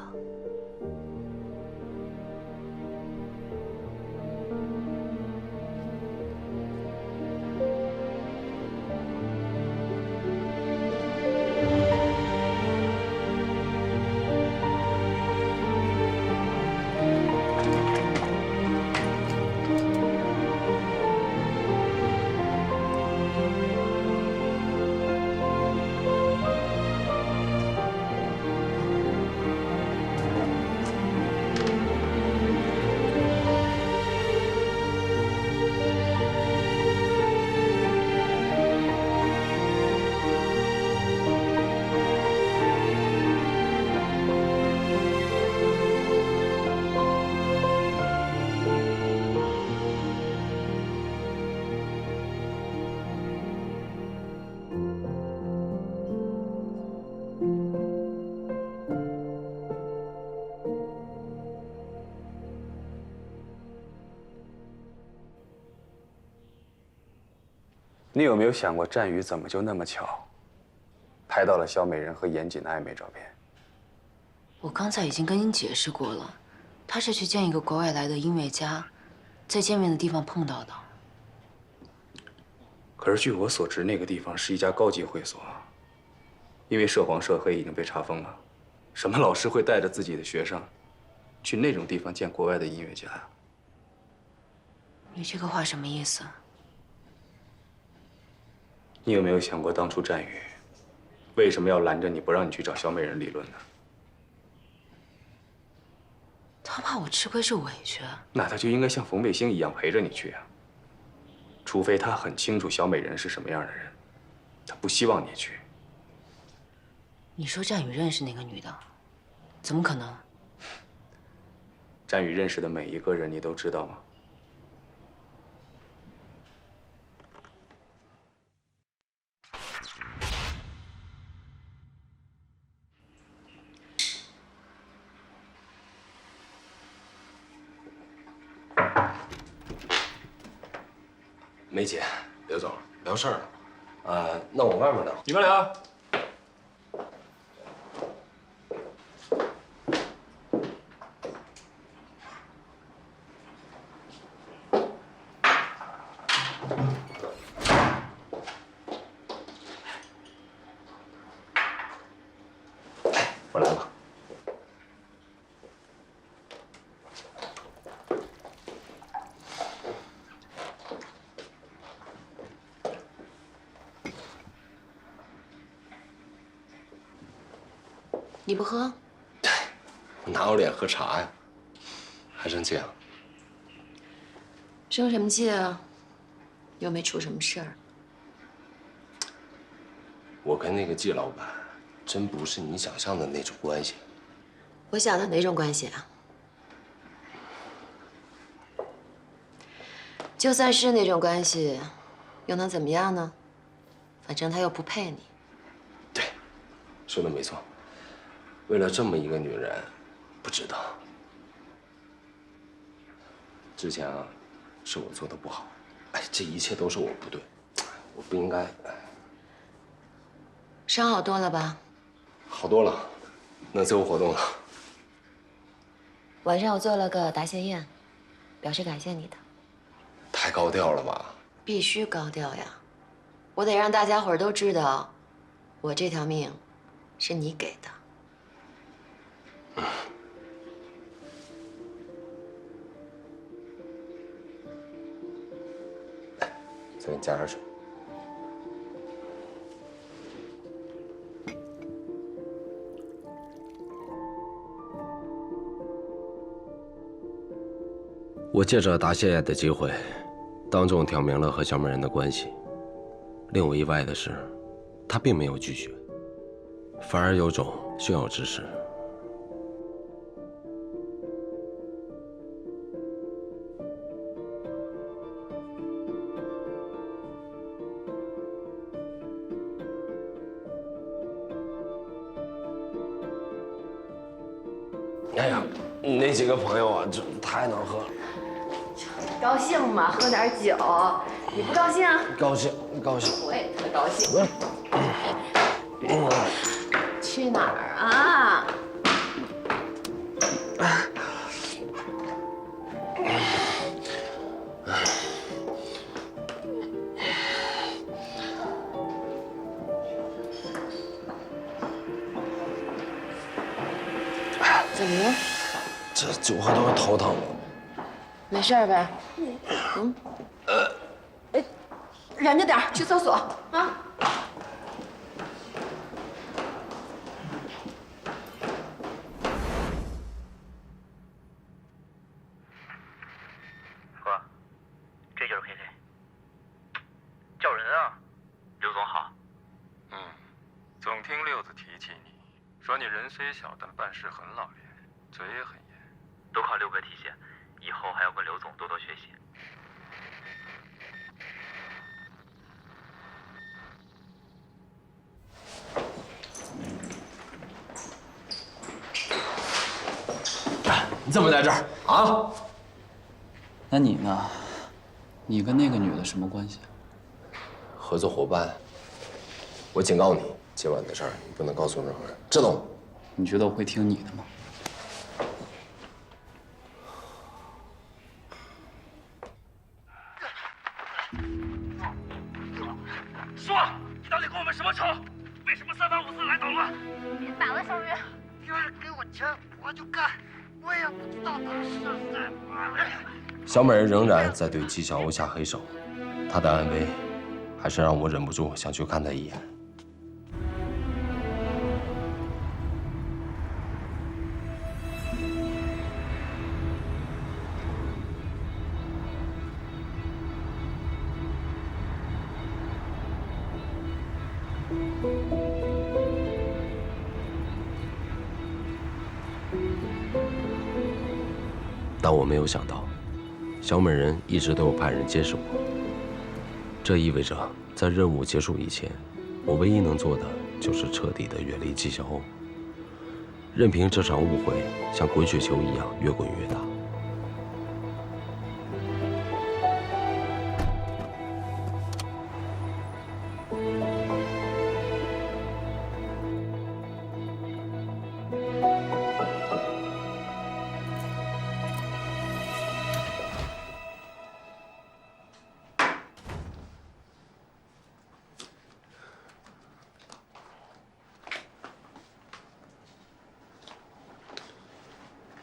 你有没有想过，战宇怎么就那么巧，拍到了肖美人和严谨的暧昧照片？我刚才已经跟您解释过了，他是去见一个国外来的音乐家，在见面的地方碰到的。可是据我所知，那个地方是一家高级会所，因为涉黄涉黑已经被查封了。什么老师会带着自己的学生去那种地方见国外的音乐家呀？你这个话什么意思？你有没有想过，当初战宇为什么要拦着你不让你去找肖美人理论呢？他怕我吃亏受委屈。那他就应该像冯卫星一样陪着你去啊。除非他很清楚肖美人是什么样的人，他不希望你去。你说战宇认识那个女的，怎么可能？战宇认识的每一个人，你都知道吗？梅姐，别走了，聊事儿呢。那我外面等。你们俩。我来了。你不喝？我哪有脸喝茶呀？还生气啊？生什么气啊？又没出什么事儿。我跟那个季老板，真不是你想象的那种关系。我想的哪种关系啊？就算是那种关系，又能怎么样呢？反正他又不配你。对，说的没错。为了这么一个女人，不值得。之前啊，是我做的不好，哎，这一切都是我不对，我不应该。伤好多了吧？好多了，能自由活动了。晚上我做了个答谢宴，表示感谢你的。太高调了吧？必须高调呀！我得让大家伙儿都知道，我这条命是你给的。再给你加点水。我借着答谢的机会，当众挑明了和小美人的关系。令我意外的是，她并没有拒绝，反而有种炫耀之势。哎呀，那几个朋友啊，这太能喝了。高兴嘛，喝点酒。你不高兴？高兴，高兴。我也特高兴。去哪儿啊？怎么了？这酒喝多了头疼了。没事呗？忍着点，去厕所啊。哥，这就是 KK， 叫人啊！刘总好。总听六子提起你，说你人虽小，但办事很老练，嘴也很严。都靠六哥提携，以后还要跟刘总多多学习。你怎么在这儿啊？那你呢？你跟那个女的什么关系？合作伙伴。我警告你，今晚的事儿你不能告诉任何人，知道吗？你觉得我会听你的吗？说，你到底跟我们什么仇？为什么三番五次来捣乱？别打了，小雨！有人给我钱，我就干。我也不知道他是谁。小美人仍然在对纪晓鸥下黑手，她的安危，还是让我忍不住想去看她一眼。但我没有想到，小美人一直都有派人监视我。这意味着，在任务结束以前，我唯一能做的就是彻底的远离纪晓鸥，任凭这场误会像滚雪球一样越滚越大。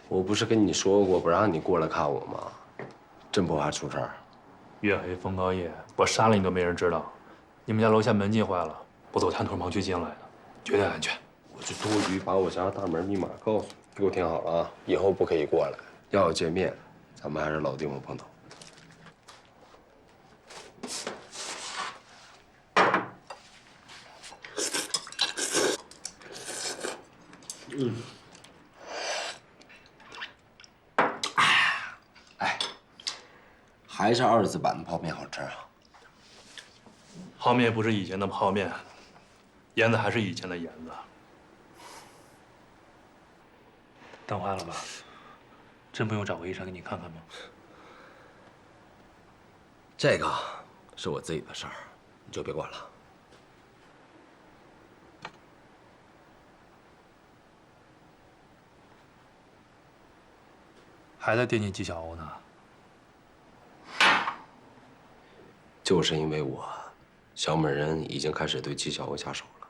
我不是跟你说过不让你过来看我吗？真不怕出事儿？月黑风高夜，我杀了你都没人知道。你们家楼下门禁坏了，我走探头盲区进来的，绝对安全。我就多余把我家大门密码告诉你，给我听好了啊！以后不可以过来，要见面，咱们还是老地方碰头。还是2字版的泡面好吃啊！泡面不是以前的泡面，腌的还是以前的盐子。等坏了吧？真不用找个医生给你看看吗？这个是我自己的事儿，你就别管了。还在惦记纪晓鸥呢？就是因为我，小美人已经开始对纪晓鸥下手了。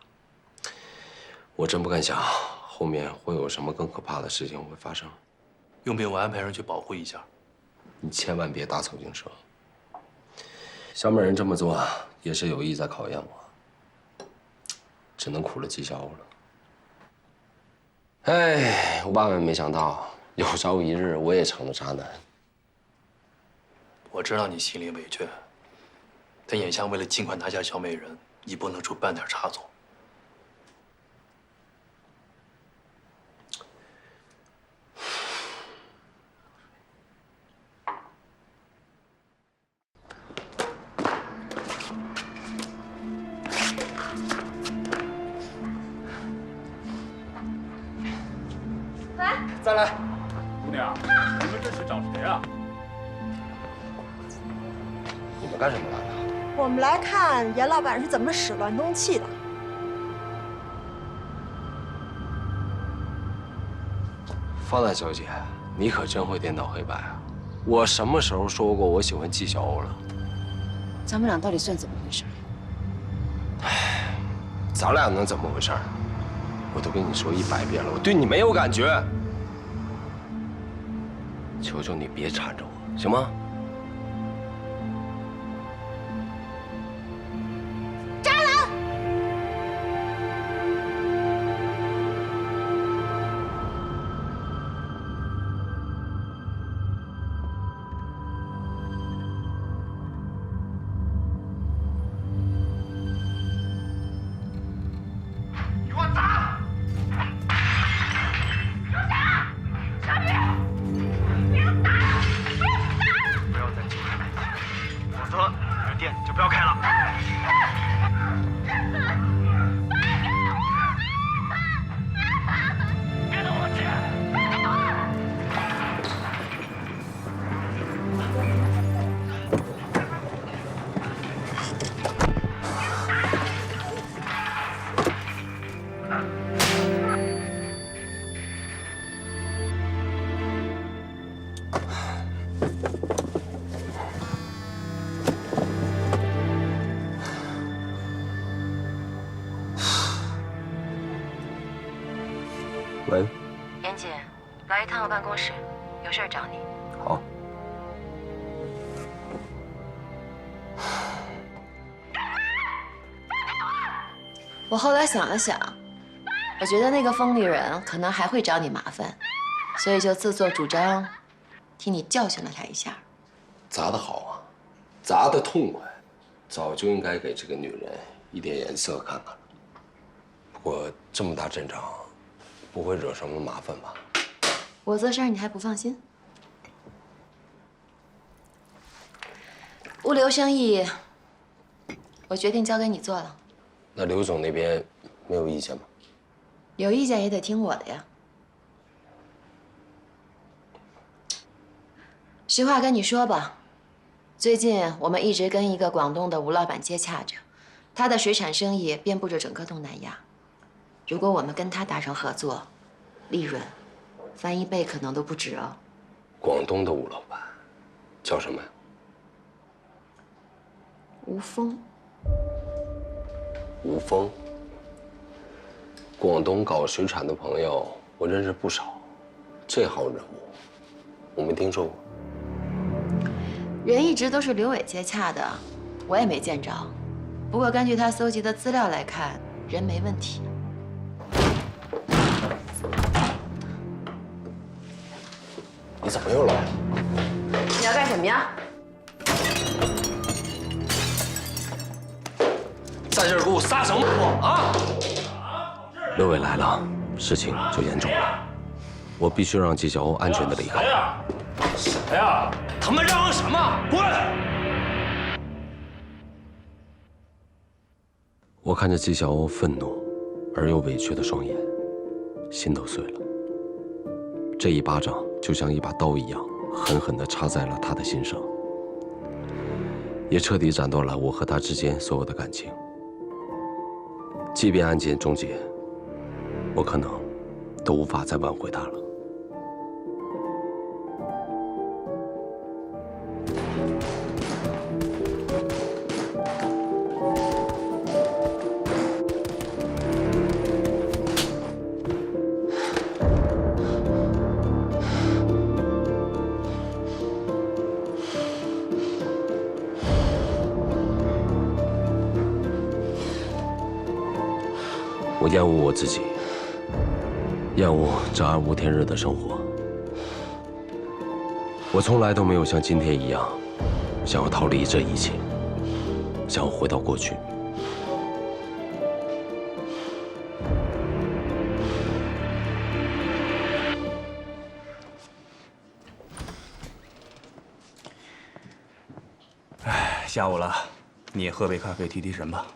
我真不敢想，后面会有什么更可怕的事情会发生。用不用我安排人去保护一下？你千万别大草惊蛇。小美人这么做也是有意在考验我，只能苦了纪晓鸥了。哎，我万万没想到，有朝一日我也成了渣男。我知道你心里委屈，但眼下为了尽快拿下小美人，你不能出半点差错。喂，再来。姑娘，你们这是找谁啊？你们干什么来了？我们来看严老板是怎么使乱动器的。方大小姐，你可真会颠倒黑白啊！我什么时候说过我喜欢纪晓鸥了？咱们俩到底算怎么回事？咱俩能怎么回事？我都跟你说100遍了，我对你没有感觉。求求你别缠着我，行吗？渣男！给我砸！住手！小雨，不要打了！不要打了！不要再继续来打，否则你的店就不要开了。别动我姐！别动我！喂，严姐，来一趟我办公室，有事找你。好。我后来想了想，我觉得那个疯女人可能还会找你麻烦，所以就自作主张，替你教训了她一下。砸得好啊，砸得痛快，早就应该给这个女人一点颜色看看了。不过这么大阵仗，不会惹什么麻烦吧？我做事儿你还不放心？物流生意，我决定交给你做了。那刘总那边没有意见吗？有意见也得听我的呀。实话跟你说吧，最近我们一直跟一个广东的吴老板接洽着，他的水产生意遍布着整个东南亚。如果我们跟他达成合作，利润翻1倍可能都不止哦。广东的吴老板叫什么呀？吴峰。吴峰。广东搞水产的朋友我认识不少，这号人物我没听说过。人一直都是刘伟接洽的，我也没见着。不过根据他搜集的资料来看，人没问题。你怎么又来了？你要干什么呀？在这儿给我撒什么谎啊！刘伟来了，事情就严重了。我必须让纪晓鸥安全的离开。什么呀？他们嚷嚷什么？滚！我看着纪晓鸥愤怒而又委屈的双眼，心都碎了。这一巴掌就像一把刀一样，狠狠地插在了他的心上，也彻底斩断了我和他之间所有的感情。即便案件终结，我可能都无法再挽回他了。我厌恶我自己，厌恶这暗无天日的生活。我从来都没有像今天一样，想要逃离这一切，想要回到过去。哎，下午了，你也喝杯咖啡提提神吧。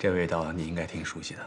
这味道你应该挺熟悉的。